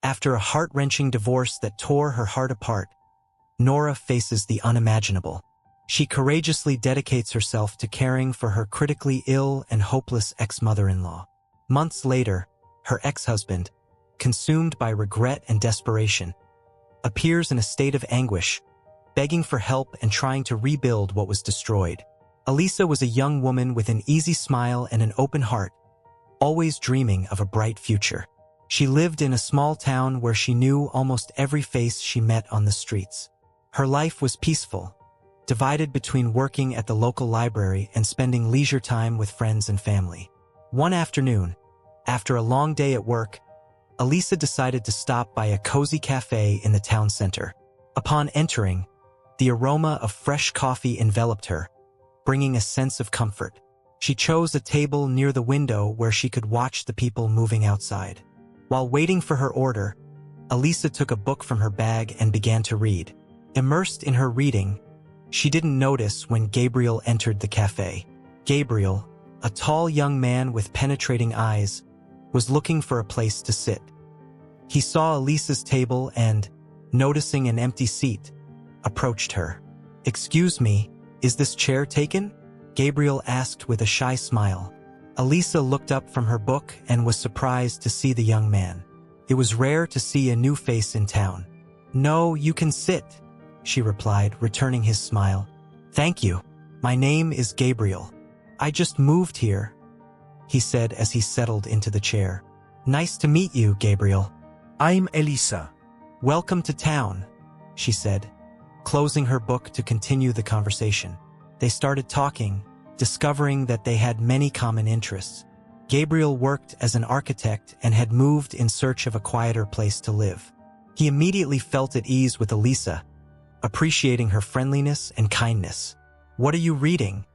After a heart-wrenching divorce that tore her heart apart, Nora faces the unimaginable. She courageously dedicates herself to caring for her critically ill and hopeless ex-mother-in-law. Months later, her ex-husband, consumed by regret and desperation, appears in a state of anguish, begging for help and trying to rebuild what was destroyed. Elisa was a young woman with an easy smile and an open heart, always dreaming of a bright future. She lived in a small town where she knew almost every face she met on the streets. Her life was peaceful, divided between working at the local library and spending leisure time with friends and family. One afternoon, after a long day at work, Elisa decided to stop by a cozy cafe in the town center. Upon entering, the aroma of fresh coffee enveloped her, bringing a sense of comfort. She chose a table near the window where she could watch the people moving outside. While waiting for her order, Elisa took a book from her bag and began to read. Immersed in her reading, she didn't notice when Gabriel entered the cafe. Gabriel, a tall young man with penetrating eyes, was looking for a place to sit. He saw Elisa's table and, noticing an empty seat, approached her. "Excuse me, is this chair taken?" Gabriel asked with a shy smile. Elisa looked up from her book and was surprised to see the young man. It was rare to see a new face in town. "No, you can sit," she replied, returning his smile. "Thank you. My name is Gabriel. I just moved here," he said as he settled into the chair. "Nice to meet you, Gabriel." "I'm Elisa." "Welcome to town," she said, closing her book to continue the conversation. They started talking, discovering that they had many common interests. Gabriel worked as an architect and had moved in search of a quieter place to live. He immediately felt at ease with Elisa, appreciating her friendliness and kindness. "What are you reading?"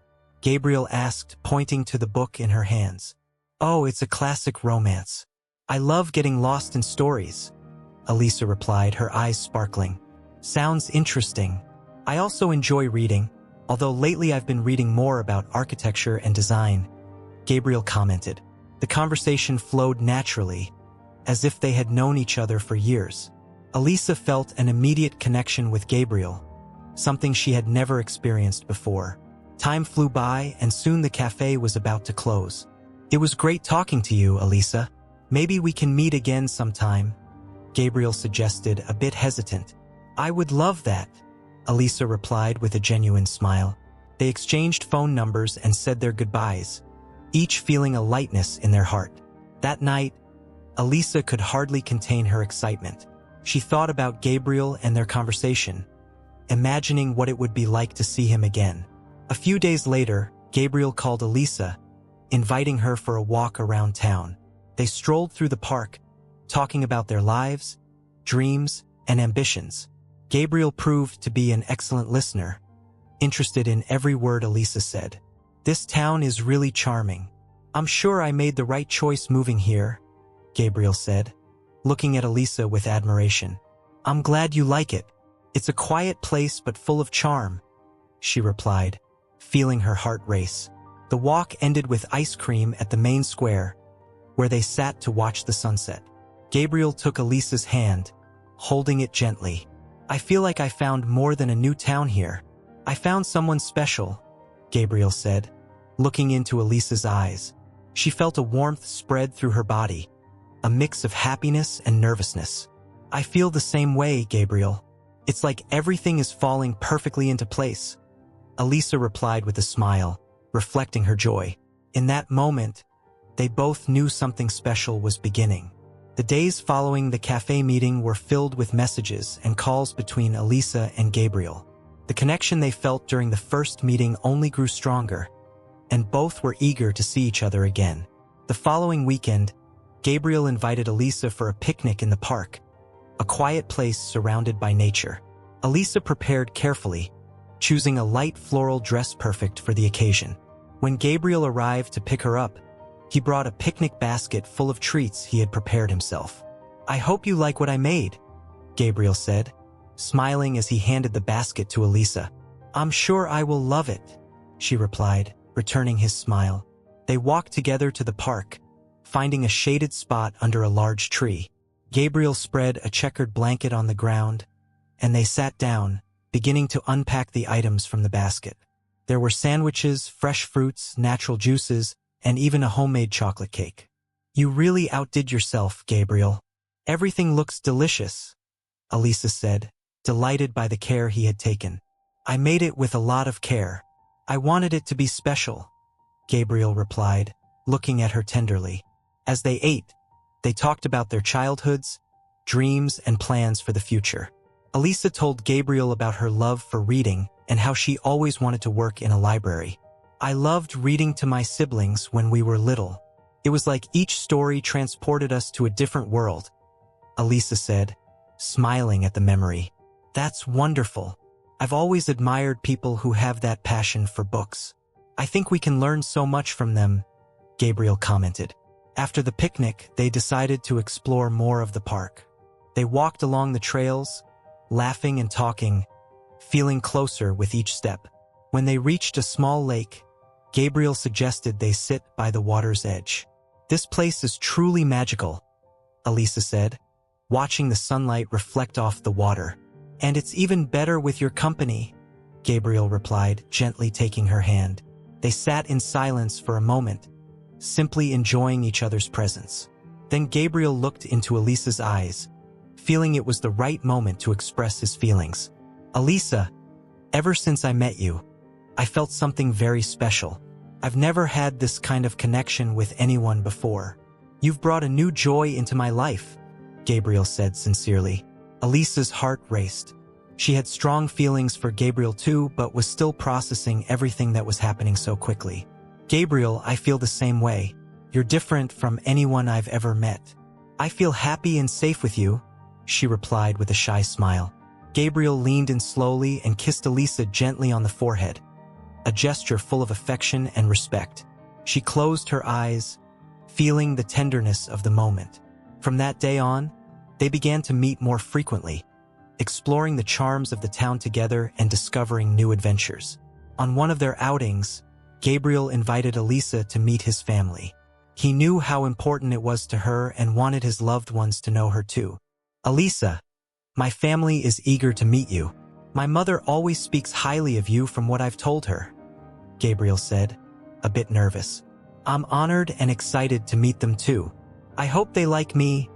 Gabriel asked, pointing to the book in her hands. "Oh, it's a classic romance. I love getting lost in stories," Elisa replied, her eyes sparkling. "Sounds interesting. I also enjoy reading, although lately I've been reading more about architecture and design," Gabriel commented. The conversation flowed naturally, as if they had known each other for years. Elisa felt an immediate connection with Gabriel, something she had never experienced before. Time flew by, and soon the cafe was about to close. "It was great talking to you, Elisa. Maybe we can meet again sometime," Gabriel suggested, a bit hesitant. "I would love that," Elisa replied with a genuine smile. They exchanged phone numbers and said their goodbyes, each feeling a lightness in their heart. That night, Elisa could hardly contain her excitement. She thought about Gabriel and their conversation, imagining what it would be like to see him again. A few days later, Gabriel called Elisa, inviting her for a walk around town. They strolled through the park, talking about their lives, dreams, and ambitions. Gabriel proved to be an excellent listener, interested in every word Elisa said. "This town is really charming. I'm sure I made the right choice moving here," Gabriel said, looking at Elisa with admiration. "I'm glad you like it. It's a quiet place but full of charm," she replied, feeling her heart race. The walk ended with ice cream at the main square, where they sat to watch the sunset. Gabriel took Elisa's hand, holding it gently. "I feel like I found more than a new town here. I found someone special," Gabriel said, looking into Elisa's eyes. She felt a warmth spread through her body, a mix of happiness and nervousness. "I feel the same way, Gabriel. It's like everything is falling perfectly into place," Elisa replied with a smile, reflecting her joy. In that moment, they both knew something special was beginning. The days following the cafe meeting were filled with messages and calls between Elisa and Gabriel. The connection they felt during the first meeting only grew stronger, and both were eager to see each other again. The following weekend, Gabriel invited Elisa for a picnic in the park, a quiet place surrounded by nature. Elisa prepared carefully, choosing a light floral dress perfect for the occasion. When Gabriel arrived to pick her up, he brought a picnic basket full of treats he had prepared himself. "I hope you like what I made," Gabriel said, smiling as he handed the basket to Elisa. "I'm sure I will love it," she replied, returning his smile. They walked together to the park, finding a shaded spot under a large tree. Gabriel spread a checkered blanket on the ground, and they sat down, beginning to unpack the items from the basket. There were sandwiches, fresh fruits, natural juices, and even a homemade chocolate cake. You really outdid yourself, Gabriel. Everything looks delicious, Elisa said, delighted by the care he had taken. I made it with a lot of care. I wanted it to be special, Gabriel replied, looking at her tenderly. As they ate, they talked about their childhoods, dreams, and plans for the future. Elisa told Gabriel about her love for reading and how she always wanted to work in a library. I loved reading to my siblings when we were little. It was like each story transported us to a different world, Elisa said, smiling at the memory. That's wonderful. I've always admired people who have that passion for books. I think we can learn so much from them, Gabriel commented. After the picnic, they decided to explore more of the park. They walked along the trails, laughing and talking, feeling closer with each step. When they reached a small lake, Gabriel suggested they sit by the water's edge. This place is truly magical, Elisa said, watching the sunlight reflect off the water. And it's even better with your company, Gabriel replied, gently taking her hand. They sat in silence for a moment, simply enjoying each other's presence. Then Gabriel looked into Elisa's eyes, feeling it was the right moment to express his feelings. Elisa, ever since I met you, I felt something very special. I've never had this kind of connection with anyone before. You've brought a new joy into my life, Gabriel said sincerely. Elisa's heart raced. She had strong feelings for Gabriel too, but was still processing everything that was happening so quickly. Gabriel, I feel the same way. You're different from anyone I've ever met. I feel happy and safe with you, she replied with a shy smile. Gabriel leaned in slowly and kissed Elisa gently on the forehead, a gesture full of affection and respect. She closed her eyes, feeling the tenderness of the moment. From that day on, they began to meet more frequently, exploring the charms of the town together and discovering new adventures. On one of their outings, Gabriel invited Elisa to meet his family. He knew how important it was to her and wanted his loved ones to know her too. Elisa, my family is eager to meet you. My mother always speaks highly of you from what I've told her, Gabriel said, a bit nervous. I'm honored and excited to meet them too. I hope they like me,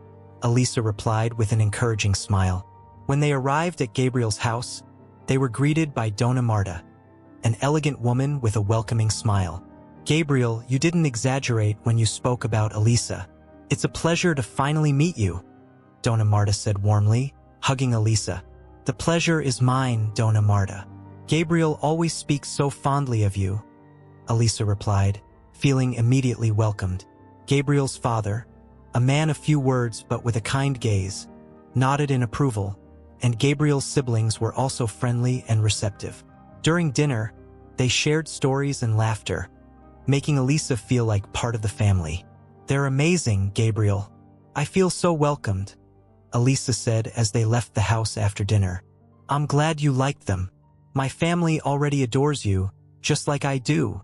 Elisa replied with an encouraging smile. When they arrived at Gabriel's house, they were greeted by Dona Marta, an elegant woman with a welcoming smile. Gabriel, you didn't exaggerate when you spoke about Elisa. It's a pleasure to finally meet you, Dona Marta said warmly, hugging Elisa. The pleasure is mine, Dona Marta. Gabriel always speaks so fondly of you, Elisa replied, feeling immediately welcomed. Gabriel's father, a man of few words but with a kind gaze, nodded in approval, and Gabriel's siblings were also friendly and receptive. During dinner, they shared stories and laughter, making Elisa feel like part of the family. They're amazing, Gabriel. I feel so welcomed, Elisa said as they left the house after dinner. I'm glad you liked them. My family already adores you, just like I do,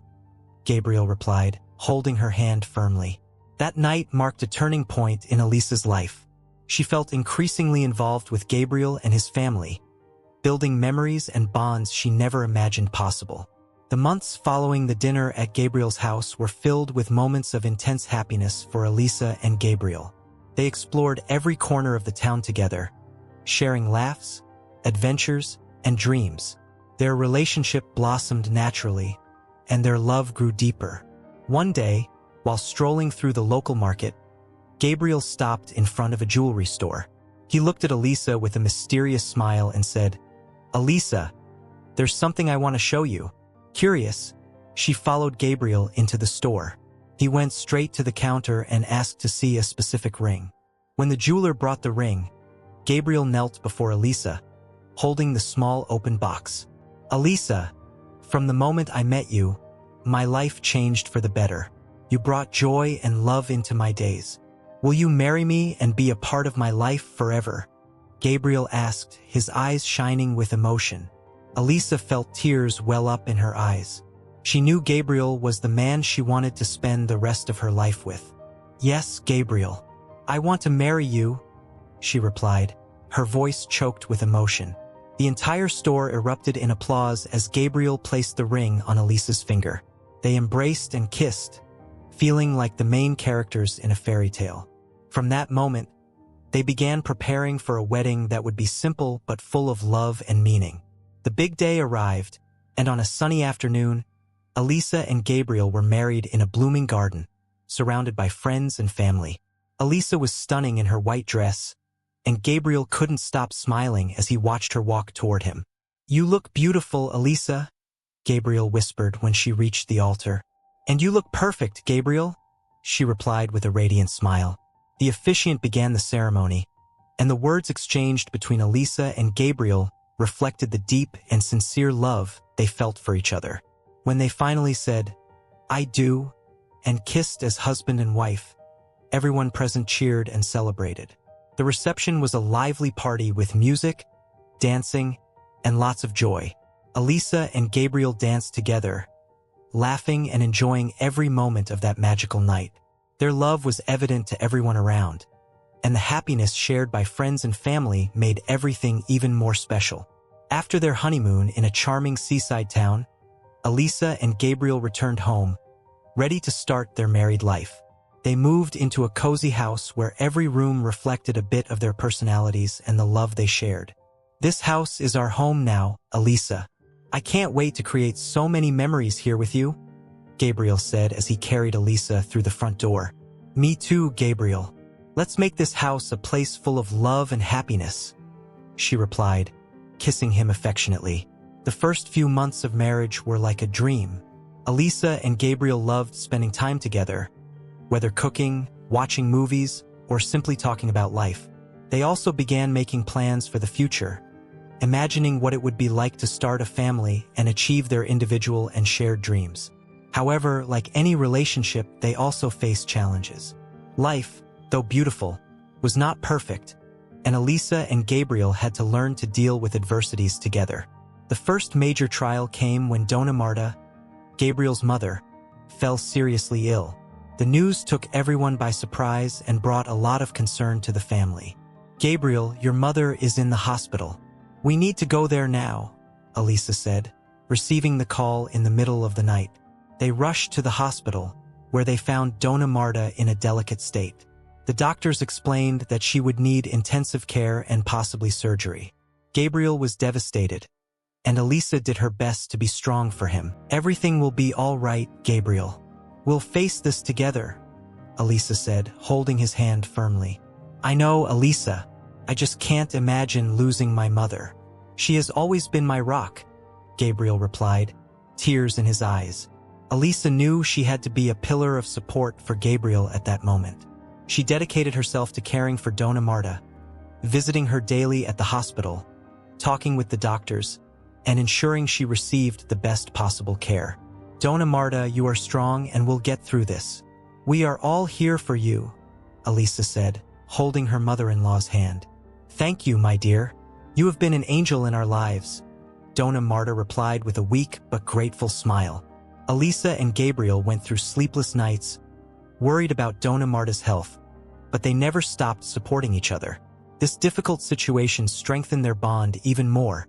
Gabriel replied, holding her hand firmly. That night marked a turning point in Elisa's life. She felt increasingly involved with Gabriel and his family, building memories and bonds she never imagined possible. The months following the dinner at Gabriel's house were filled with moments of intense happiness for Elisa and Gabriel. They explored every corner of the town together, sharing laughs, adventures, and dreams. Their relationship blossomed naturally, and their love grew deeper. One day, while strolling through the local market, Gabriel stopped in front of a jewelry store. He looked at Elisa with a mysterious smile and said, Elisa, there's something I want to show you. Curious, she followed Gabriel into the store. He went straight to the counter and asked to see a specific ring. When the jeweler brought the ring, Gabriel knelt before Elisa, holding the small open box. Elisa, from the moment I met you, my life changed for the better. You brought joy and love into my days. Will you marry me and be a part of my life forever? Gabriel asked, his eyes shining with emotion. Elisa felt tears well up in her eyes. She knew Gabriel was the man she wanted to spend the rest of her life with. Yes, Gabriel. I want to marry you, she replied, her voice choked with emotion. The entire store erupted in applause as Gabriel placed the ring on Elisa's finger. They embraced and kissed, feeling like the main characters in a fairy tale. From that moment, they began preparing for a wedding that would be simple but full of love and meaning. The big day arrived, and on a sunny afternoon, Elisa and Gabriel were married in a blooming garden, surrounded by friends and family. Elisa was stunning in her white dress, and Gabriel couldn't stop smiling as he watched her walk toward him. "You look beautiful, Elisa," Gabriel whispered when she reached the altar. "And you look perfect, Gabriel," she replied with a radiant smile. The officiant began the ceremony, and the words exchanged between Elisa and Gabriel reflected the deep and sincere love they felt for each other. When they finally said, "I do," and kissed as husband and wife, everyone present cheered and celebrated. The reception was a lively party with music, dancing, and lots of joy. Elisa and Gabriel danced together, laughing and enjoying every moment of that magical night. Their love was evident to everyone around, and the happiness shared by friends and family made everything even more special. After their honeymoon in a charming seaside town, Elisa and Gabriel returned home, ready to start their married life. They moved into a cozy house where every room reflected a bit of their personalities and the love they shared. "This house is our home now, Elisa. I can't wait to create so many memories here with you," Gabriel said as he carried Elisa through the front door. "Me too, Gabriel. Let's make this house a place full of love and happiness," she replied, kissing him affectionately. The first few months of marriage were like a dream. Elisa and Gabriel loved spending time together, whether cooking, watching movies, or simply talking about life. They also began making plans for the future, imagining what it would be like to start a family and achieve their individual and shared dreams. However, like any relationship, they also faced challenges. Life, though beautiful, was not perfect, and Elisa and Gabriel had to learn to deal with adversities together. The first major trial came when Dona Marta, Gabriel's mother, fell seriously ill. The news took everyone by surprise and brought a lot of concern to the family. "Gabriel, your mother is in the hospital. We need to go there now," Elisa said, receiving the call in the middle of the night. They rushed to the hospital, where they found Dona Marta in a delicate state. The doctors explained that she would need intensive care and possibly surgery. Gabriel was devastated, and Elisa did her best to be strong for him. "Everything will be all right, Gabriel. We'll face this together," Elisa said, holding his hand firmly. "I know, Elisa. I just can't imagine losing my mother. She has always been my rock," Gabriel replied, tears in his eyes. Elisa knew she had to be a pillar of support for Gabriel at that moment. She dedicated herself to caring for Dona Marta, visiting her daily at the hospital, talking with the doctors, and ensuring she received the best possible care. "Dona Marta, you are strong and we'll get through this. We are all here for you," Elisa said, holding her mother-in-law's hand. "Thank you, my dear. You have been an angel in our lives," Dona Marta replied with a weak but grateful smile. Elisa and Gabriel went through sleepless nights, worried about Dona Marta's health, but they never stopped supporting each other. This difficult situation strengthened their bond even more,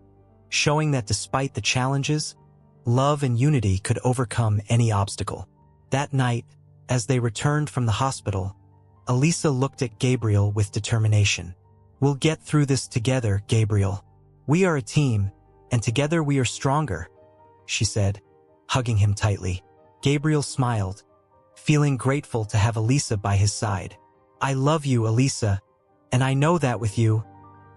showing that despite the challenges, love and unity could overcome any obstacle. That night, as they returned from the hospital, Elisa looked at Gabriel with determination. "We'll get through this together, Gabriel. We are a team, and together we are stronger," she said, hugging him tightly. Gabriel smiled, feeling grateful to have Elisa by his side. "I love you, Elisa, and I know that with you,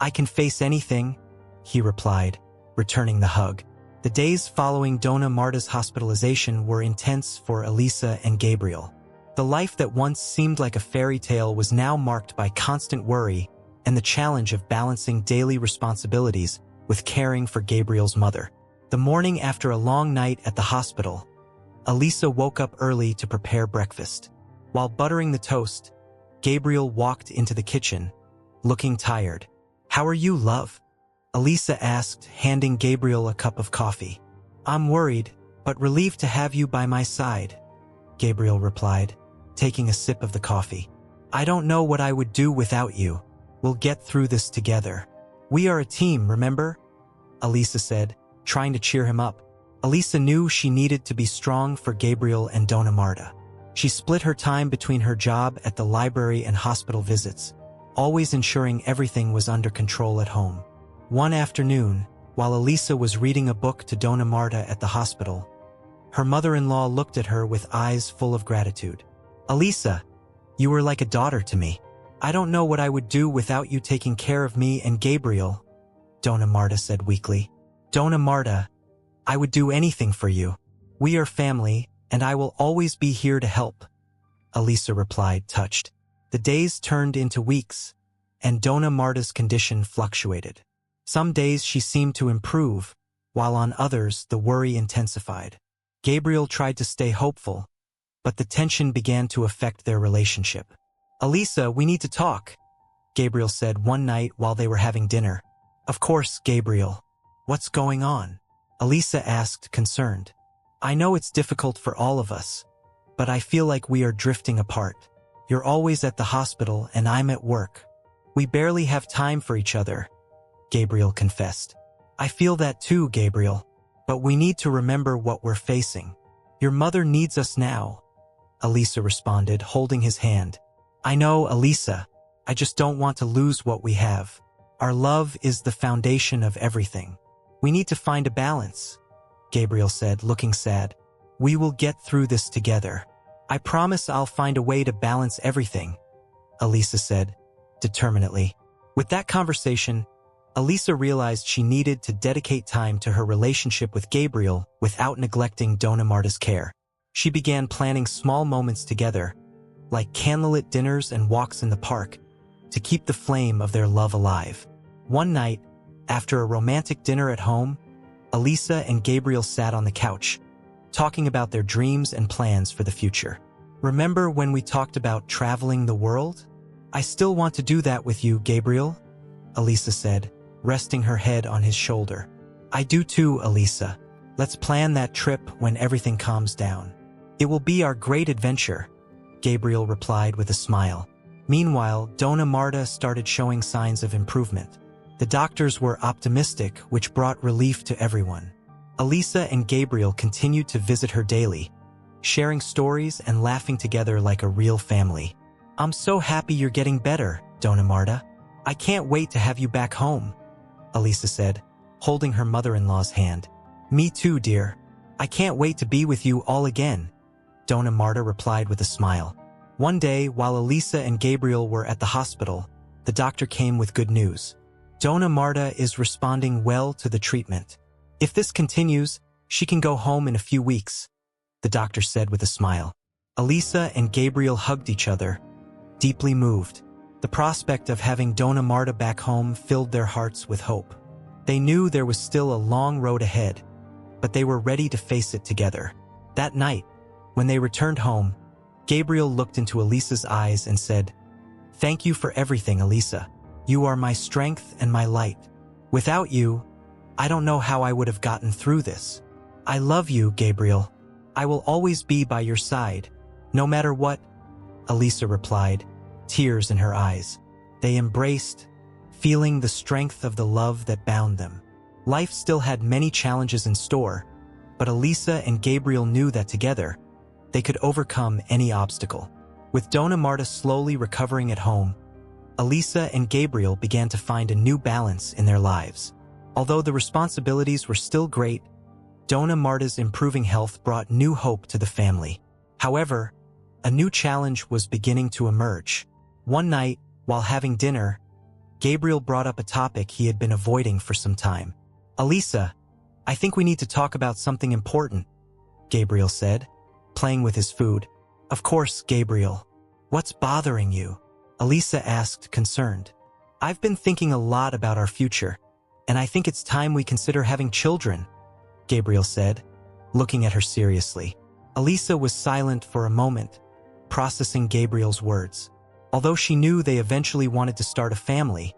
I can face anything," he replied, returning the hug. The days following Dona Marta's hospitalization were intense for Elisa and Gabriel. The life that once seemed like a fairy tale was now marked by constant worry and the challenge of balancing daily responsibilities with caring for Gabriel's mother. The morning after a long night at the hospital, Elisa woke up early to prepare breakfast. While buttering the toast, Gabriel walked into the kitchen, looking tired. "How are you, love?" Elisa asked, handing Gabriel a cup of coffee. "I'm worried, but relieved to have you by my side," Gabriel replied, taking a sip of the coffee. "I don't know what I would do without you," We'll get through this together. We are a team, remember? Elisa said, trying to cheer him up. Elisa knew she needed to be strong for Gabriel and Dona Marta. She split her time between her job at the library and hospital visits, always ensuring everything was under control at home. One afternoon, while Elisa was reading a book to Dona Marta at the hospital, her mother-in-law looked at her with eyes full of gratitude. Elisa, you were like a daughter to me. I don't know what I would do without you taking care of me and Gabriel, Dona Marta said weakly. Dona Marta, I would do anything for you. We are family, and I will always be here to help, Elisa replied, touched. The days turned into weeks, and Dona Marta's condition fluctuated. Some days she seemed to improve, while on others the worry intensified. Gabriel tried to stay hopeful, but the tension began to affect their relationship. Elisa, we need to talk, Gabriel said one night while they were having dinner. Of course, Gabriel. What's going on? Elisa asked, concerned. I know it's difficult for all of us, but I feel like we are drifting apart. You're always at the hospital and I'm at work. We barely have time for each other, Gabriel confessed. I feel that too, Gabriel, but we need to remember what we're facing. Your mother needs us now, Elisa responded, holding his hand. I know, Elisa. I just don't want to lose what we have. Our love is the foundation of everything. We need to find a balance, Gabriel said, looking sad. We will get through this together. I promise I'll find a way to balance everything, Elisa said, determinedly. With that conversation, Elisa realized she needed to dedicate time to her relationship with Gabriel without neglecting Dona Marta's care. She began planning small moments together, like candlelit dinners and walks in the park, to keep the flame of their love alive. One night, after a romantic dinner at home, Elisa and Gabriel sat on the couch, talking about their dreams and plans for the future. Remember when we talked about traveling the world? I still want to do that with you, Gabriel, Elisa said, resting her head on his shoulder. I do too, Elisa. Let's plan that trip when everything calms down. It will be our great adventure, Gabriel replied with a smile. Meanwhile, Dona Marta started showing signs of improvement. The doctors were optimistic, which brought relief to everyone. Elisa and Gabriel continued to visit her daily, sharing stories and laughing together like a real family. I'm so happy you're getting better, Dona Marta. I can't wait to have you back home, Elisa said, holding her mother-in-law's hand. Me too, dear. I can't wait to be with you all again, Dona Marta replied with a smile. One day, while Elisa and Gabriel were at the hospital, the doctor came with good news. Dona Marta is responding well to the treatment. If this continues, she can go home in a few weeks, the doctor said with a smile. Elisa and Gabriel hugged each other, deeply moved. The prospect of having Dona Marta back home filled their hearts with hope. They knew there was still a long road ahead, but they were ready to face it together. That night, when they returned home, Gabriel looked into Elisa's eyes and said, "Thank you for everything, Elisa. You are my strength and my light. Without you, I don't know how I would have gotten through this. I love you, Gabriel. I will always be by your side, no matter what," Elisa replied, tears in her eyes. They embraced, feeling the strength of the love that bound them. Life still had many challenges in store, but Elisa and Gabriel knew that together, they could overcome any obstacle. With Dona Marta slowly recovering at home, Elisa and Gabriel began to find a new balance in their lives. Although the responsibilities were still great, Dona Marta's improving health brought new hope to the family. However, a new challenge was beginning to emerge. One night, while having dinner, Gabriel brought up a topic he had been avoiding for some time. "Elisa, I think we need to talk about something important," Gabriel said, playing with his food. "Of course, Gabriel. What's bothering you?" Elisa asked, concerned. "I've been thinking a lot about our future, and I think it's time we consider having children," Gabriel said, looking at her seriously. Elisa was silent for a moment, processing Gabriel's words. Although she knew they eventually wanted to start a family,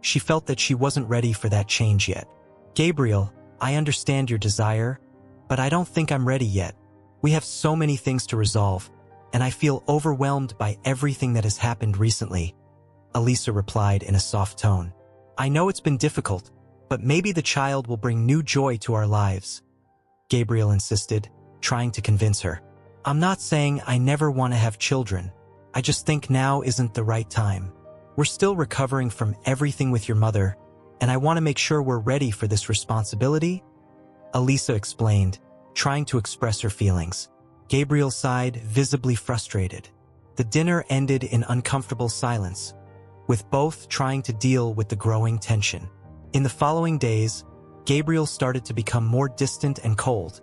she felt that she wasn't ready for that change yet. "Gabriel, I understand your desire, but I don't think I'm ready yet. We have so many things to resolve, and I feel overwhelmed by everything that has happened recently," Elisa replied in a soft tone. I know it's been difficult, but maybe the child will bring new joy to our lives. Gabriel insisted, trying to convince her. I'm not saying I never want to have children. I just think now isn't the right time. We're still recovering from everything with your mother, and I want to make sure we're ready for this responsibility, Elisa explained, trying to express her feelings. Gabriel sighed, visibly frustrated. The dinner ended in uncomfortable silence, with both trying to deal with the growing tension. In the following days, Gabriel started to become more distant and cold,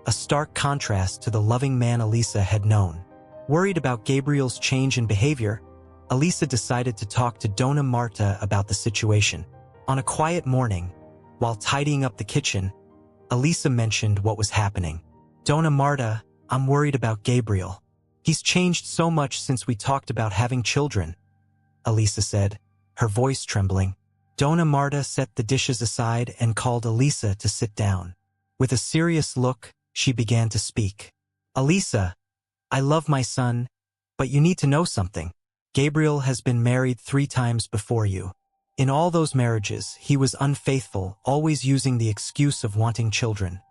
a stark contrast to the loving man Elisa had known. Worried about Gabriel's change in behavior, Elisa decided to talk to Dona Marta about the situation. On a quiet morning, while tidying up the kitchen, Elisa mentioned what was happening. Dona Marta, I'm worried about Gabriel. He's changed so much since we talked about having children, Elisa said, her voice trembling. Dona Marta set the dishes aside and called Elisa to sit down. With a serious look, she began to speak. Elisa, I love my son, but you need to know something. Gabriel has been married 3 times before you. In all those marriages, he was unfaithful, always using the excuse of wanting children.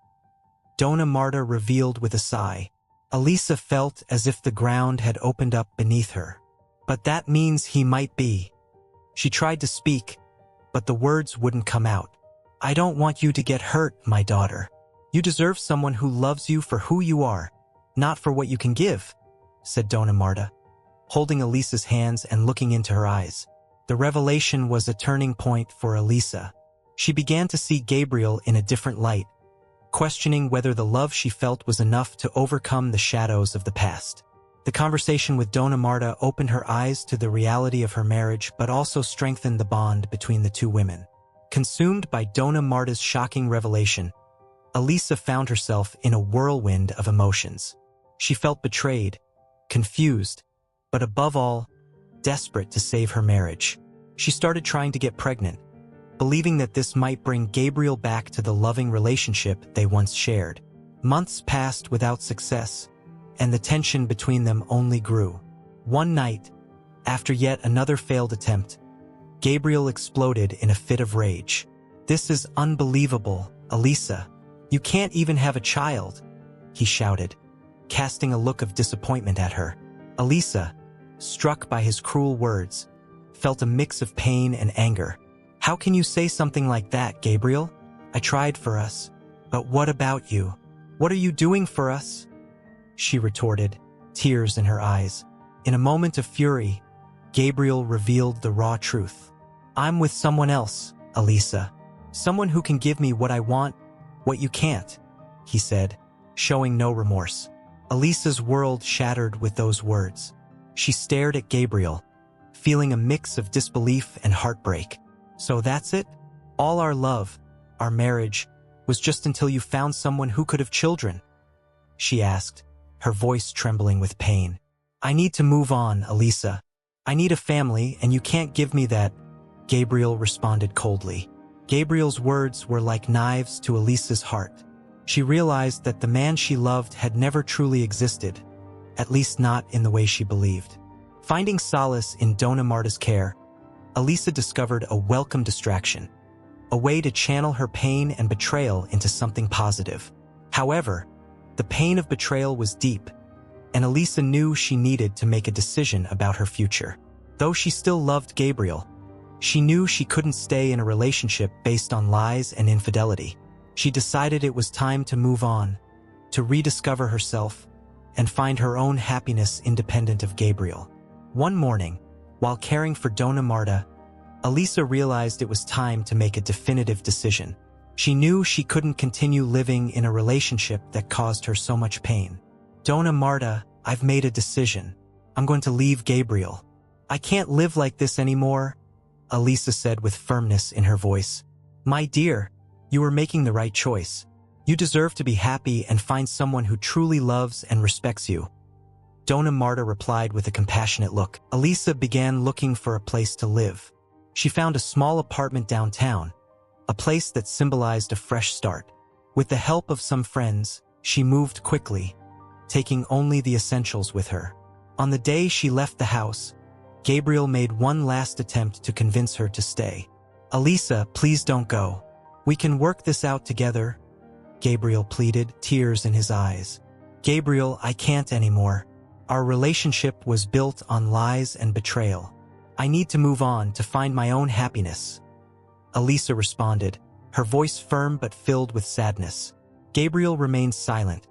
Dona Marta revealed with a sigh. Elisa felt as if the ground had opened up beneath her. But that means he might be. She tried to speak, but the words wouldn't come out. I don't want you to get hurt, my daughter. You deserve someone who loves you for who you are, not for what you can give, said Dona Marta, holding Elisa's hands and looking into her eyes. The revelation was a turning point for Elisa. She began to see Gabriel in a different light, questioning whether the love she felt was enough to overcome the shadows of the past. The conversation with Dona Marta opened her eyes to the reality of her marriage, but also strengthened the bond between the two women. Consumed by Dona Marta's shocking revelation, Elisa found herself in a whirlwind of emotions. She felt betrayed, confused, but above all, desperate to save her marriage. She started trying to get pregnant, believing that this might bring Gabriel back to the loving relationship they once shared. Months passed without success, and the tension between them only grew. One night, after yet another failed attempt, Gabriel exploded in a fit of rage. This is unbelievable, Elisa. You can't even have a child, he shouted, casting a look of disappointment at her. Elisa, struck by his cruel words, felt a mix of pain and anger. How can you say something like that, Gabriel? I tried for us. But what about you? What are you doing for us? She retorted, tears in her eyes. In a moment of fury, Gabriel revealed the raw truth. I'm with someone else, Elisa. Someone who can give me what I want, what you can't, he said, showing no remorse. Elisa's world shattered with those words. She stared at Gabriel, feeling a mix of disbelief and heartbreak. So that's it? All our love, our marriage, was just until you found someone who could have children? She asked, her voice trembling with pain. I need to move on, Elisa. I need a family, and you can't give me that, Gabriel responded coldly. Gabriel's words were like knives to Elisa's heart. She realized that the man she loved had never truly existed, at least not in the way she believed. Finding solace in Dona Marta's care, Elisa discovered a welcome distraction, a way to channel her pain and betrayal into something positive. However, the pain of betrayal was deep, and Elisa knew she needed to make a decision about her future. Though she still loved Gabriel, she knew she couldn't stay in a relationship based on lies and infidelity. She decided it was time to move on, to rediscover herself, and find her own happiness independent of Gabriel. One morning, while caring for Dona Marta, Elisa realized it was time to make a definitive decision. She knew she couldn't continue living in a relationship that caused her so much pain. Dona Marta, I've made a decision. I'm going to leave Gabriel. I can't live like this anymore, Elisa said with firmness in her voice. My dear, you are making the right choice. You deserve to be happy and find someone who truly loves and respects you. Dona Marta replied with a compassionate look. Elisa began looking for a place to live. She found a small apartment downtown, a place that symbolized a fresh start. With the help of some friends, she moved quickly, taking only the essentials with her. On the day she left the house, Gabriel made one last attempt to convince her to stay. "Elisa, please don't go. We can work this out together," Gabriel pleaded, tears in his eyes. "Gabriel, I can't anymore. Our relationship was built on lies and betrayal. I need to move on to find my own happiness." Elisa responded, her voice firm but filled with sadness. Gabriel remained silent,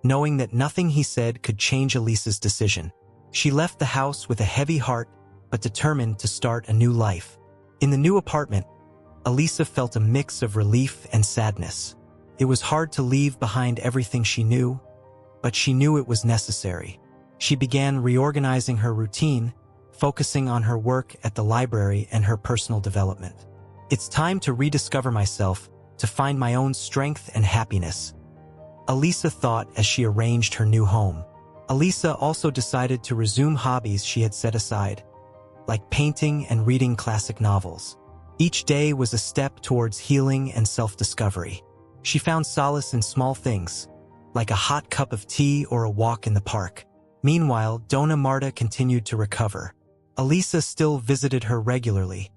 knowing that nothing he said could change Elisa's decision. She left the house with a heavy heart, but determined to start a new life. In the new apartment, Elisa felt a mix of relief and sadness. It was hard to leave behind everything she knew, but she knew it was necessary. She began reorganizing her routine, focusing on her work at the library and her personal development. "It's time to rediscover myself, to find my own strength and happiness," Elisa thought as she arranged her new home. Elisa also decided to resume hobbies she had set aside, like painting and reading classic novels. Each day was a step towards healing and self-discovery. She found solace in small things, like a hot cup of tea or a walk in the park. Meanwhile, Donna Marta continued to recover. Elisa still visited her regularly,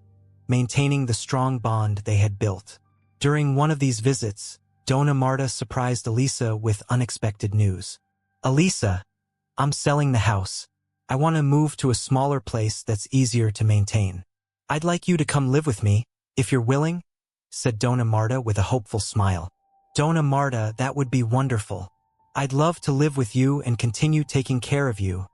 maintaining the strong bond they had built. During one of these visits, Donna Marta surprised Elisa with unexpected news. "Elisa, I'm selling the house. I want to move to a smaller place that's easier to maintain. I'd like you to come live with me, if you're willing," said Donna Marta with a hopeful smile. "Donna Marta, that would be wonderful. I'd love to live with you and continue taking care of you,"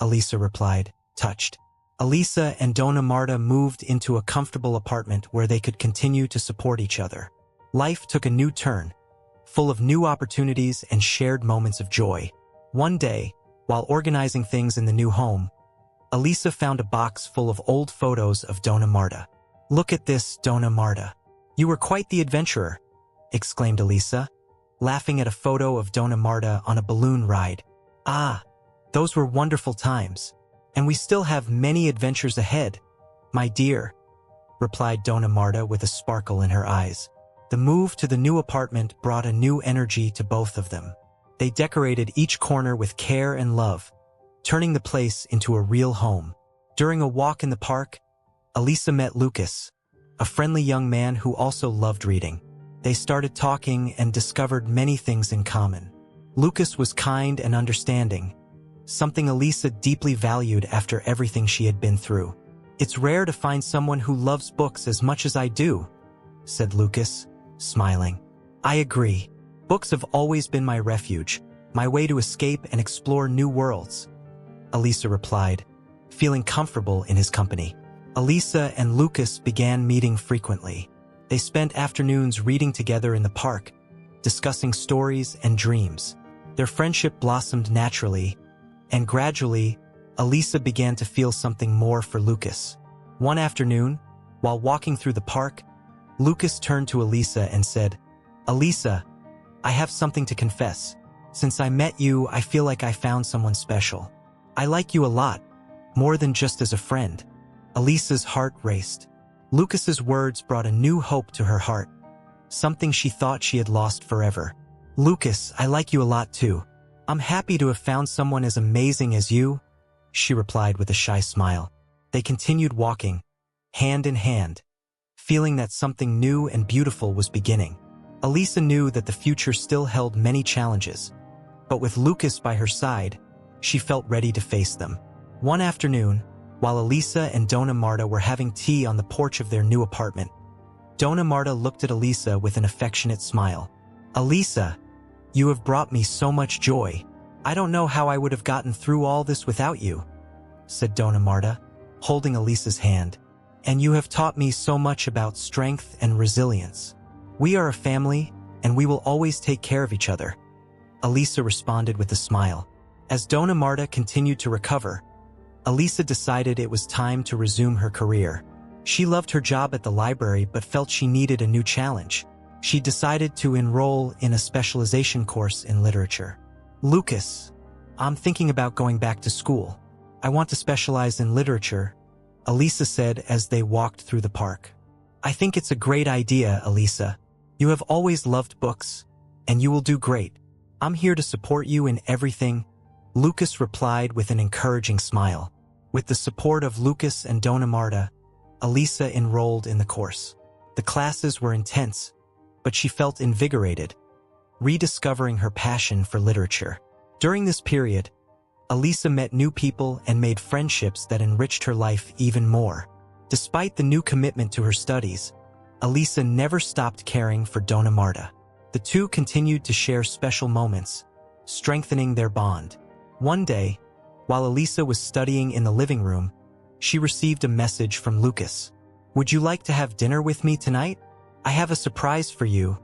Elisa replied, touched. Elisa and Donna Marta moved into a comfortable apartment where they could continue to support each other. Life took a new turn, full of new opportunities and shared moments of joy. One day, while organizing things in the new home, Elisa found a box full of old photos of Donna Marta. "Look at this, Donna Marta. You were quite the adventurer," exclaimed Elisa, laughing at a photo of Donna Marta on a balloon ride. "Ah, those were wonderful times, and we still have many adventures ahead, my dear," replied Donna Marta with a sparkle in her eyes. The move to the new apartment brought a new energy to both of them. They decorated each corner with care and love, turning the place into a real home. During a walk in the park, Elisa met Lucas, a friendly young man who also loved reading. They started talking and discovered many things in common. Lucas was kind and understanding, something Elisa deeply valued after everything she had been through. "It's rare to find someone who loves books as much as I do," said Lucas, smiling. "I agree. Books have always been my refuge, my way to escape and explore new worlds," Elisa replied, feeling comfortable in his company. Elisa and Lucas began meeting frequently. They spent afternoons reading together in the park, discussing stories and dreams. Their friendship blossomed naturally, and gradually, Elisa began to feel something more for Lucas. One afternoon, while walking through the park, Lucas turned to Elisa and said, "Elisa, I have something to confess. Since I met you, I feel like I found someone special. I like you a lot, more than just as a friend." Elisa's heart raced. Lucas's words brought a new hope to her heart, something she thought she had lost forever. "Lucas, I like you a lot too. I'm happy to have found someone as amazing as you," she replied with a shy smile. They continued walking, hand in hand, feeling that something new and beautiful was beginning. Elisa knew that the future still held many challenges, but with Lucas by her side, she felt ready to face them. One afternoon, while Elisa and Donna Marta were having tea on the porch of their new apartment, Donna Marta looked at Elisa with an affectionate smile. "Elisa, you have brought me so much joy. I don't know how I would have gotten through all this without you," said Donna Marta, holding Elisa's hand. "And you have taught me so much about strength and resilience. We are a family, and we will always take care of each other," Elisa responded with a smile. As Donna Marta continued to recover, Elisa decided it was time to resume her career. She loved her job at the library but felt she needed a new challenge. She decided to enroll in a specialization course in literature. "Lucas, I'm thinking about going back to school. I want to specialize in literature," Elisa said as they walked through the park. "I think it's a great idea, Elisa. You have always loved books, and you will do great. I'm here to support you in everything," Lucas replied with an encouraging smile. With the support of Lucas and Dona Marta, Elisa enrolled in the course. The classes were intense, but she felt invigorated, rediscovering her passion for literature. During this period, Elisa met new people and made friendships that enriched her life even more. Despite the new commitment to her studies, Elisa never stopped caring for Dona Marta. The two continued to share special moments, strengthening their bond. One day, while Elisa was studying in the living room, she received a message from Lucas. "Would you like to have dinner with me tonight? I have a surprise for you,"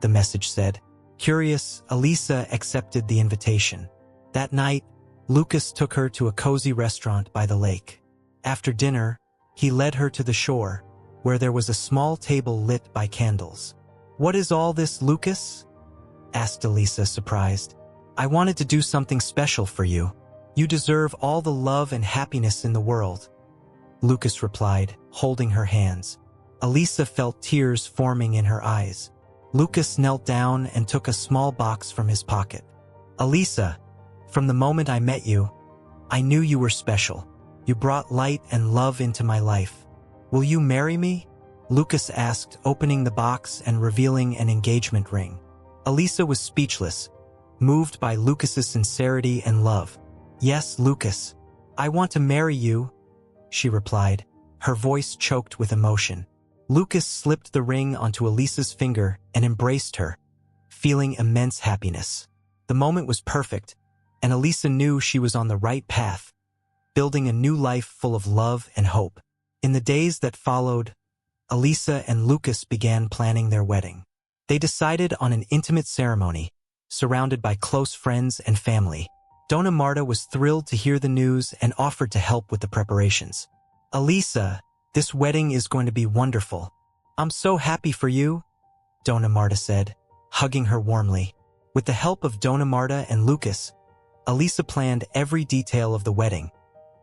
the message said. Curious, Elisa accepted the invitation. That night, Lucas took her to a cozy restaurant by the lake. After dinner, he led her to the shore, where there was a small table lit by candles. "What is all this, Lucas?" asked Elisa, surprised. "I wanted to do something special for you. You deserve all the love and happiness in the world," Lucas replied, holding her hands. Elisa felt tears forming in her eyes. Lucas knelt down and took a small box from his pocket. "Elisa, from the moment I met you, I knew you were special. You brought light and love into my life. Will you marry me?" Lucas asked, opening the box and revealing an engagement ring. Elisa was speechless, moved by Lucas's sincerity and love. "Yes, Lucas, I want to marry you," she replied, her voice choked with emotion. Lucas slipped the ring onto Elisa's finger and embraced her, feeling immense happiness. The moment was perfect, and Elisa knew she was on the right path, building a new life full of love and hope. In the days that followed, Elisa and Lucas began planning their wedding. They decided on an intimate ceremony, surrounded by close friends and family. Dona Marta was thrilled to hear the news and offered to help with the preparations. "Elisa, this wedding is going to be wonderful. I'm so happy for you," Dona Marta said, hugging her warmly. With the help of Dona Marta and Lucas, Elisa planned every detail of the wedding,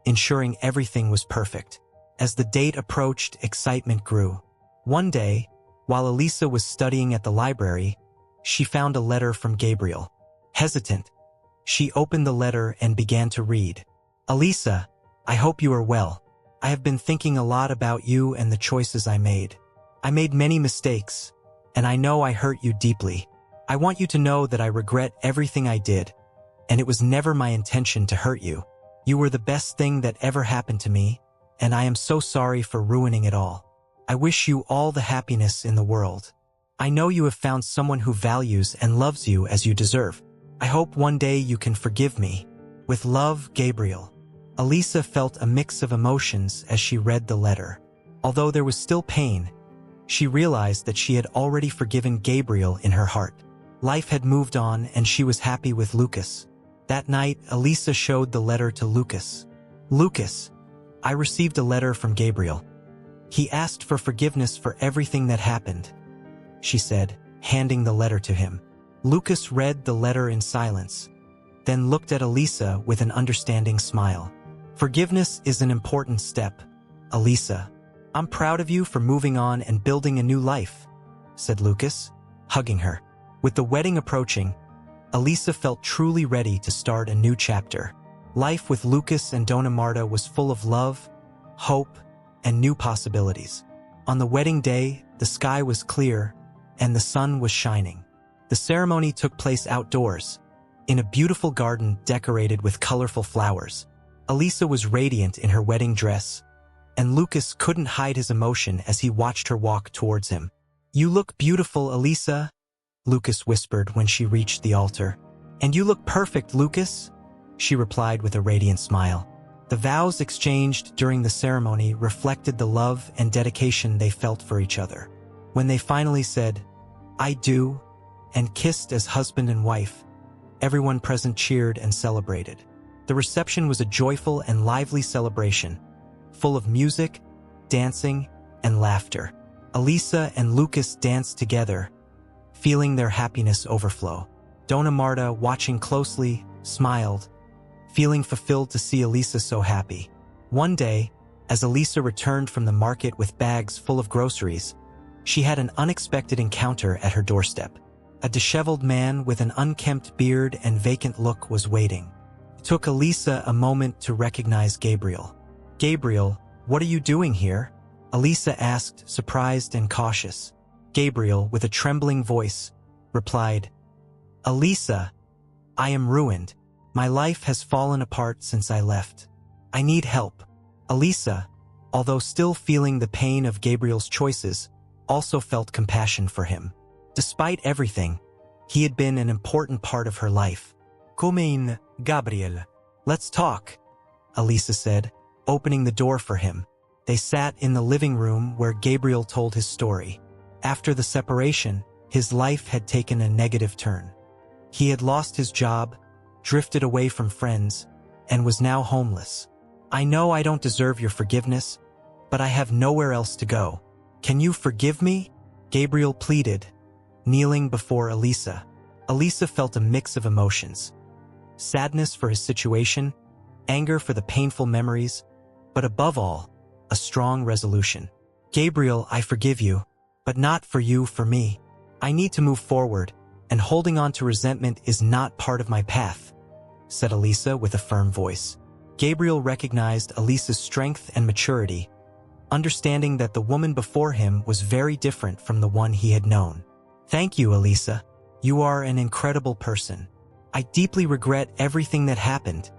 ensuring everything was perfect. As the date approached, excitement grew. One day, while Elisa was studying at the library, she found a letter from Gabriel. Hesitant, she opened the letter and began to read. "Elisa, I hope you are well. I have been thinking a lot about you and the choices I made. I made many mistakes, and I know I hurt you deeply. I want you to know that I regret everything I did, and it was never my intention to hurt you. You were the best thing that ever happened to me, and I am so sorry for ruining it all. I wish you all the happiness in the world. I know you have found someone who values and loves you as you deserve. I hope one day you can forgive me. With love, Gabriel." Elisa felt a mix of emotions as she read the letter. Although there was still pain, she realized that she had already forgiven Gabriel in her heart. Life had moved on and she was happy with Lucas. That night, Elisa showed the letter to Lucas. "Lucas, I received a letter from Gabriel. He asked for forgiveness for everything that happened," she said, handing the letter to him. Lucas read the letter in silence, then looked at Elisa with an understanding smile. "Forgiveness is an important step, Elisa. I'm proud of you for moving on and building a new life," said Lucas, hugging her. With the wedding approaching, Elisa felt truly ready to start a new chapter. Life with Lucas and Dona Marta was full of love, hope, and new possibilities. On the wedding day, the sky was clear and the sun was shining. The ceremony took place outdoors, in a beautiful garden decorated with colorful flowers. Elisa was radiant in her wedding dress, and Lucas couldn't hide his emotion as he watched her walk towards him. "You look beautiful, Elisa," Lucas whispered when she reached the altar. "And you look perfect, Lucas," she replied with a radiant smile. The vows exchanged during the ceremony reflected the love and dedication they felt for each other. When they finally said, "I do," and kissed as husband and wife, everyone present cheered and celebrated. The reception was a joyful and lively celebration, full of music, dancing, and laughter. Elisa and Lucas danced together, feeling their happiness overflow. Dona Marta, watching closely, smiled, feeling fulfilled to see Elisa so happy. One day, as Elisa returned from the market with bags full of groceries, she had an unexpected encounter at her doorstep. A disheveled man with an unkempt beard and vacant look was waiting. It took Elisa a moment to recognize Gabriel. "Gabriel, what are you doing here?" Elisa asked, surprised and cautious. Gabriel, with a trembling voice, replied, "Elisa, I am ruined. My life has fallen apart since I left. I need help." Elisa, although still feeling the pain of Gabriel's choices, also felt compassion for him. Despite everything, he had been an important part of her life. "Come in, Gabriel. Let's talk," Elisa said, opening the door for him. They sat in the living room where Gabriel told his story. After the separation, his life had taken a negative turn. He had lost his job, drifted away from friends, and was now homeless. "I know I don't deserve your forgiveness, but I have nowhere else to go. Can you forgive me?" Gabriel pleaded, kneeling before Elisa. Elisa felt a mix of emotions: sadness for his situation, anger for the painful memories, but above all, a strong resolution. "Gabriel, I forgive you, but not for you, for me. I need to move forward, and holding on to resentment is not part of my path," said Elisa with a firm voice. Gabriel recognized Elisa's strength and maturity, understanding that the woman before him was very different from the one he had known. "Thank you, Elisa. You are an incredible person. I deeply regret everything that happened,"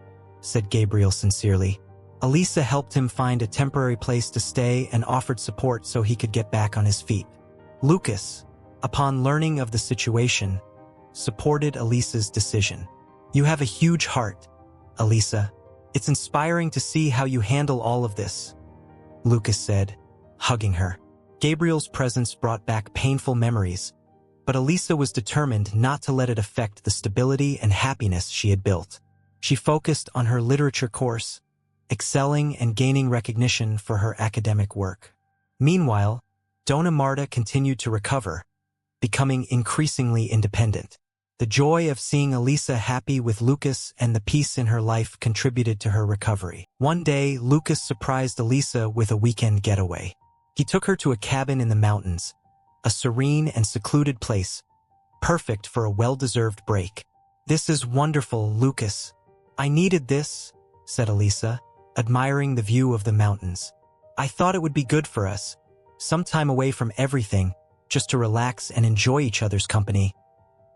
said Gabriel sincerely. Elisa helped him find a temporary place to stay and offered support so he could get back on his feet. Lucas, upon learning of the situation, supported Elisa's decision. "You have a huge heart, Elisa. It's inspiring to see how you handle all of this," Lucas said, hugging her. Gabriel's presence brought back painful memories, but Elisa was determined not to let it affect the stability and happiness she had built. She focused on her literature course, excelling and gaining recognition for her academic work. Meanwhile, Dona Marta continued to recover, becoming increasingly independent. The joy of seeing Elisa happy with Lucas and the peace in her life contributed to her recovery. One day, Lucas surprised Elisa with a weekend getaway. He took her to a cabin in the mountains, a serene and secluded place, perfect for a well-deserved break. "This is wonderful, Lucas. I needed this," said Elisa, admiring the view of the mountains. "I thought it would be good for us, some time away from everything, just to relax and enjoy each other's company."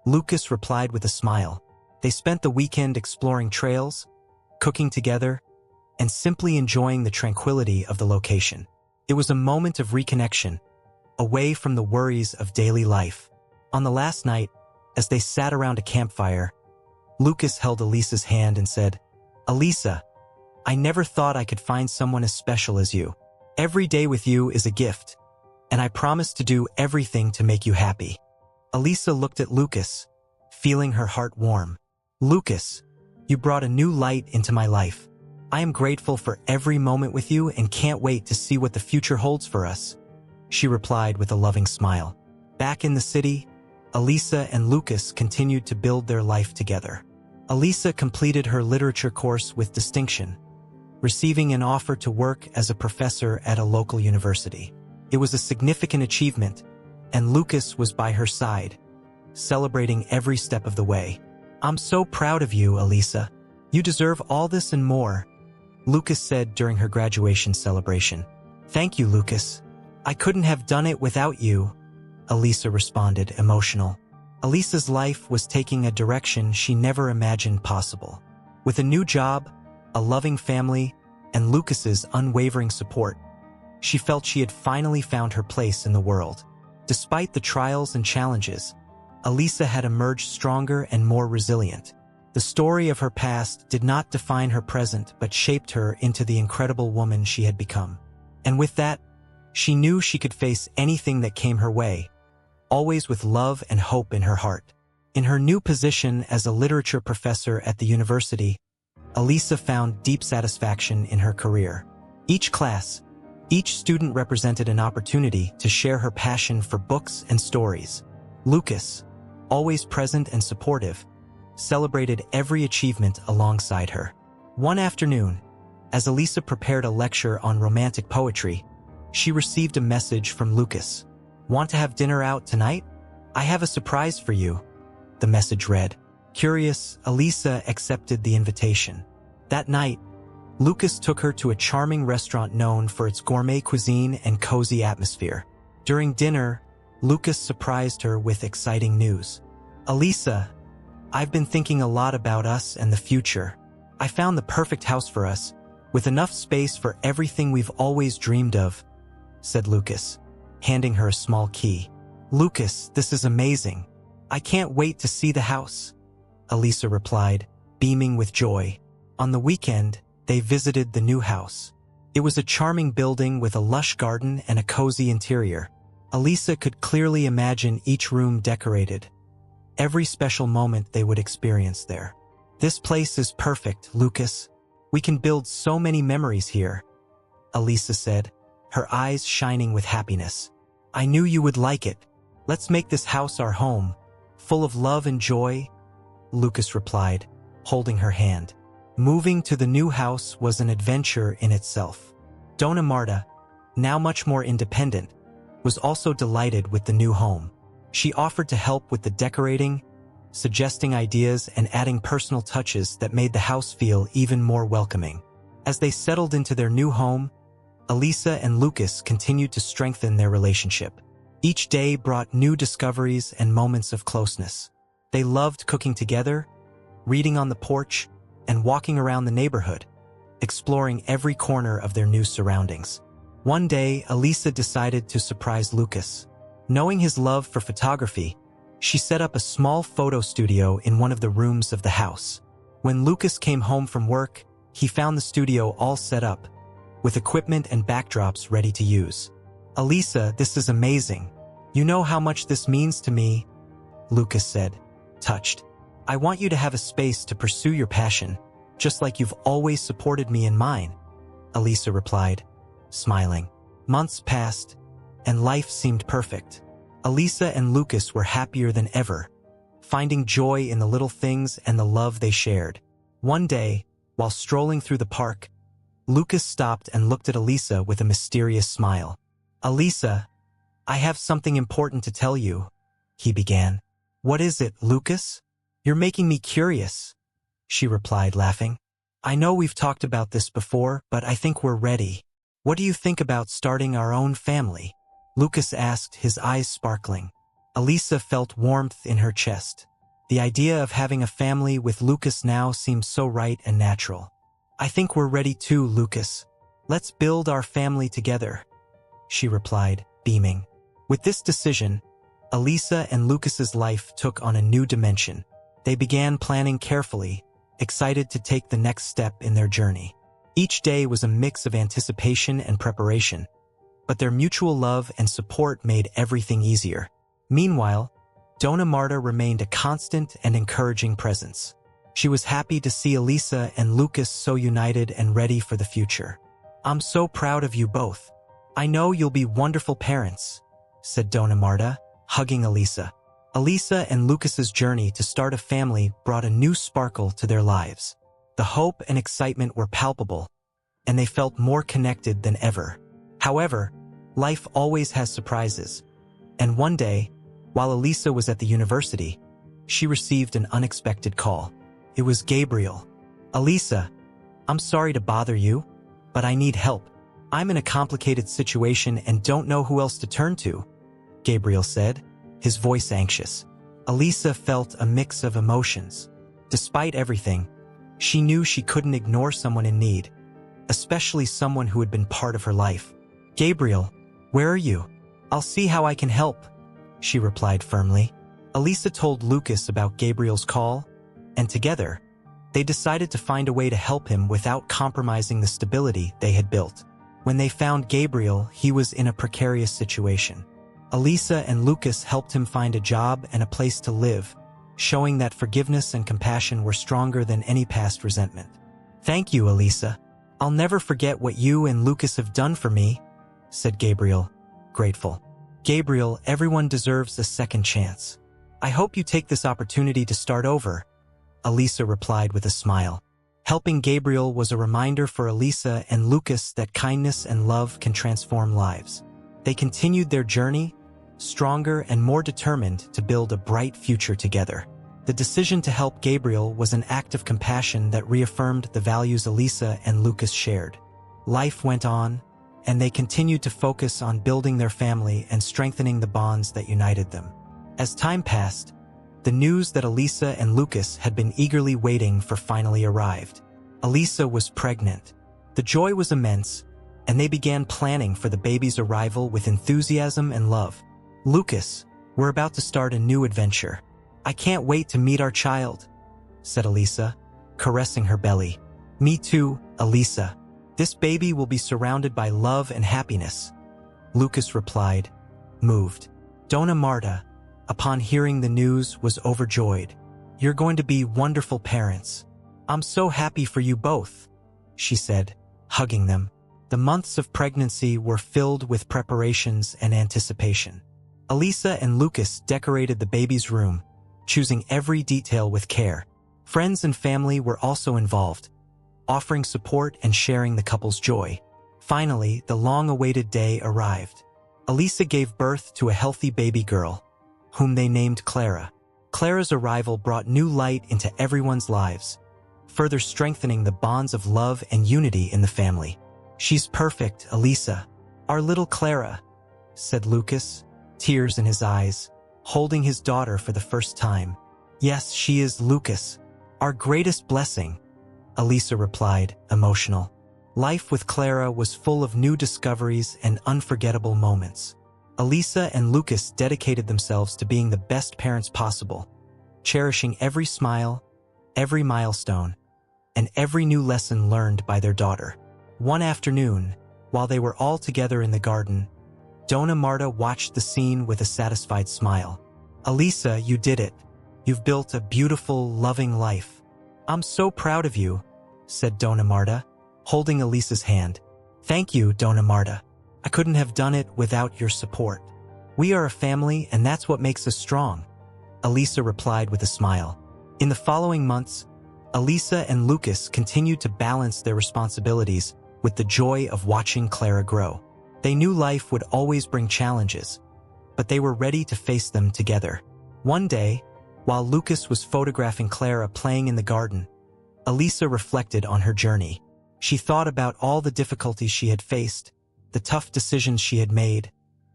Lucas replied with a smile. They spent the weekend exploring trails, cooking together, and simply enjoying the tranquility of the location. It was a moment of reconnection, away from the worries of daily life. On the last night, as they sat around a campfire, Lucas held Elisa's hand and said, "Elisa, I never thought I could find someone as special as you. Every day with you is a gift, and I promise to do everything to make you happy." Elisa looked at Lucas, feeling her heart warm. "Lucas, you brought a new light into my life. I am grateful for every moment with you and can't wait to see what the future holds for us," she replied with a loving smile. Back in the city, Elisa and Lucas continued to build their life together. Elisa completed her literature course with distinction, receiving an offer to work as a professor at a local university. It was a significant achievement, and Lucas was by her side, celebrating every step of the way. "I'm so proud of you, Elisa. You deserve all this and more," Lucas said during her graduation celebration. "Thank you, Lucas. I couldn't have done it without you," Elisa responded, emotional. Elisa's life was taking a direction she never imagined possible. With a new job, a loving family, and Lucas's unwavering support, she felt she had finally found her place in the world. Despite the trials and challenges, Elisa had emerged stronger and more resilient. The story of her past did not define her present but shaped her into the incredible woman she had become. And with that, she knew she could face anything that came her way, always with love and hope in her heart. In her new position as a literature professor at the university, Elisa found deep satisfaction in her career. Each student represented an opportunity to share her passion for books and stories. Lucas, always present and supportive, celebrated every achievement alongside her. One afternoon, as Elisa prepared a lecture on romantic poetry, she received a message from Lucas. "Want to have dinner out tonight? I have a surprise for you," the message read. Curious, Elisa accepted the invitation. That night, Lucas took her to a charming restaurant known for its gourmet cuisine and cozy atmosphere. During dinner, Lucas surprised her with exciting news. "Elisa, I've been thinking a lot about us and the future. I found the perfect house for us, with enough space for everything we've always dreamed of," said Lucas, handing her a small key. "Lucas, this is amazing. I can't wait to see the house," Elisa replied, beaming with joy. On the weekend, they visited the new house. It was a charming building with a lush garden and a cozy interior. Elisa could clearly imagine each room decorated, every special moment they would experience there. "This place is perfect, Lucas. We can build so many memories here," Elisa said, her eyes shining with happiness. "I knew you would like it. Let's make this house our home, full of love and joy," Lucas replied, holding her hand. Moving to the new house was an adventure in itself. Dona Marta, now much more independent, was also delighted with the new home. She offered to help with the decorating, suggesting ideas and adding personal touches that made the house feel even more welcoming. As they settled into their new home, Elisa and Lucas continued to strengthen their relationship. Each day brought new discoveries and moments of closeness. They loved cooking together, reading on the porch, and walking around the neighborhood, exploring every corner of their new surroundings. One day, Elisa decided to surprise Lucas. Knowing his love for photography, she set up a small photo studio in one of the rooms of the house. When Lucas came home from work, he found the studio all set up, with equipment and backdrops ready to use. "Elisa, this is amazing. You know how much this means to me," Lucas said, touched. "I want you to have a space to pursue your passion, just like you've always supported me in mine," Elisa replied, smiling. Months passed, and life seemed perfect. Elisa and Lucas were happier than ever, finding joy in the little things and the love they shared. One day, while strolling through the park, Lucas stopped and looked at Elisa with a mysterious smile. "Elisa, I have something important to tell you," he began. "What is it, Lucas? You're making me curious," she replied, laughing. "I know we've talked about this before, but I think we're ready. What do you think about starting our own family?" Lucas asked, his eyes sparkling. Elisa felt warmth in her chest. The idea of having a family with Lucas now seemed so right and natural. "I think we're ready too, Lucas. Let's build our family together," she replied, beaming. With this decision, Elisa and Lucas's life took on a new dimension. They began planning carefully, excited to take the next step in their journey. Each day was a mix of anticipation and preparation, but their mutual love and support made everything easier. Meanwhile, Dona Marta remained a constant and encouraging presence. She was happy to see Elisa and Lucas so united and ready for the future. "I'm so proud of you both. I know you'll be wonderful parents," said Dona Marta, hugging Elisa. Elisa and Lucas's journey to start a family brought a new sparkle to their lives. The hope and excitement were palpable, and they felt more connected than ever. However, life always has surprises, and one day, while Elisa was at the university, she received an unexpected call. It was Gabriel. "Elisa, I'm sorry to bother you, but I need help. I'm in a complicated situation and don't know who else to turn to," Gabriel said, his voice anxious. Elisa felt a mix of emotions. Despite everything, she knew she couldn't ignore someone in need, especially someone who had been part of her life. "Gabriel, where are you? I'll see how I can help," she replied firmly. Elisa told Lucas about Gabriel's call, and together, they decided to find a way to help him without compromising the stability they had built. When they found Gabriel, he was in a precarious situation. Elisa and Lucas helped him find a job and a place to live, showing that forgiveness and compassion were stronger than any past resentment. "Thank you, Elisa. I'll never forget what you and Lucas have done for me," said Gabriel, grateful. "Gabriel, everyone deserves a second chance. I hope you take this opportunity to start over," Elisa replied with a smile. Helping Gabriel was a reminder for Elisa and Lucas that kindness and love can transform lives. They continued their journey, stronger and more determined to build a bright future together. The decision to help Gabriel was an act of compassion that reaffirmed the values Elisa and Lucas shared. Life went on, and they continued to focus on building their family and strengthening the bonds that united them. As time passed, the news that Elisa and Lucas had been eagerly waiting for finally arrived. Elisa was pregnant. The joy was immense, and they began planning for the baby's arrival with enthusiasm and love. "Lucas, we're about to start a new adventure. I can't wait to meet our child," said Elisa, caressing her belly. "Me too, Elisa. This baby will be surrounded by love and happiness," Lucas replied, moved. Dona Marta, upon hearing the news, was overjoyed. "You're going to be wonderful parents. I'm so happy for you both," she said, hugging them. The months of pregnancy were filled with preparations and anticipation. Elisa and Lucas decorated the baby's room, choosing every detail with care. Friends and family were also involved, offering support and sharing the couple's joy. Finally, the long-awaited day arrived. Elisa gave birth to a healthy baby girl, whom they named Clara. Clara's arrival brought new light into everyone's lives, further strengthening the bonds of love and unity in the family. "She's perfect, Elisa. Our little Clara," said Lucas, tears in his eyes, holding his daughter for the first time. "Yes, she is, Lucas. Our greatest blessing," Elisa replied, emotional. Life with Clara was full of new discoveries and unforgettable moments. Elisa and Lucas dedicated themselves to being the best parents possible, cherishing every smile, every milestone, and every new lesson learned by their daughter. One afternoon, while they were all together in the garden, Dona Marta watched the scene with a satisfied smile. "Elisa, you did it. You've built a beautiful, loving life. I'm so proud of you," said Dona Marta, holding Elisa's hand. "Thank you, Dona Marta. I couldn't have done it without your support. We are a family, and that's what makes us strong," Elisa replied with a smile. In the following months, Elisa and Lucas continued to balance their responsibilities with the joy of watching Clara grow. They knew life would always bring challenges, but they were ready to face them together. One day, while Lucas was photographing Clara playing in the garden, Elisa reflected on her journey. She thought about all the difficulties she had faced, the tough decisions she had made,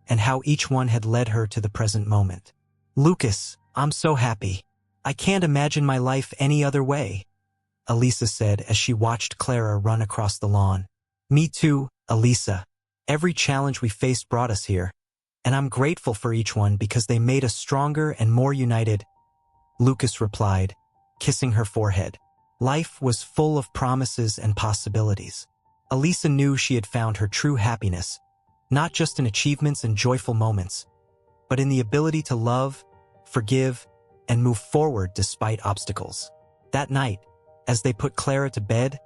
and how each one had led her to the present moment. "Lucas, I'm so happy. I can't imagine my life any other way," Elisa said as she watched Clara run across the lawn. "Me too, Elisa. Every challenge we faced brought us here, and I'm grateful for each one because they made us stronger and more united," Lucas replied, kissing her forehead. Life was full of promises and possibilities. Elisa knew she had found her true happiness, not just in achievements and joyful moments, but in the ability to love, forgive, and move forward despite obstacles. That night, as they put Clara to bed,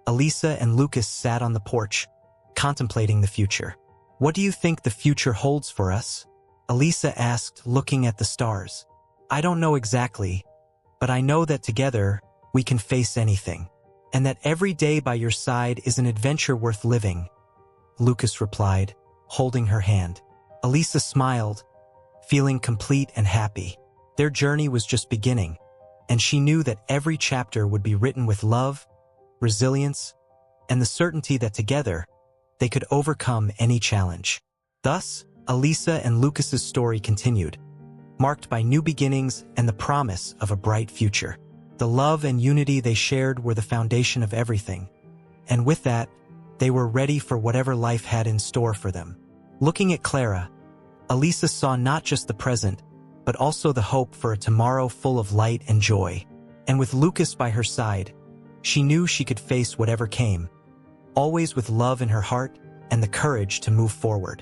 Elisa and Lucas sat on the porch, contemplating the future. "What do you think the future holds for us?" Elisa asked, looking at the stars. "I don't know exactly, but I know that together we can face anything, and that every day by your side is an adventure worth living," Lucas replied, holding her hand. Elisa smiled, feeling complete and happy. Their journey was just beginning, and she knew that every chapter would be written with love, resilience, and the certainty that together they could overcome any challenge. Thus, Elisa and Lucas's story continued, marked by new beginnings and the promise of a bright future. The love and unity they shared were the foundation of everything, and with that, they were ready for whatever life had in store for them. Looking at Clara, Elisa saw not just the present, but also the hope for a tomorrow full of light and joy. And with Lucas by her side, she knew she could face whatever came, always with love in her heart and the courage to move forward.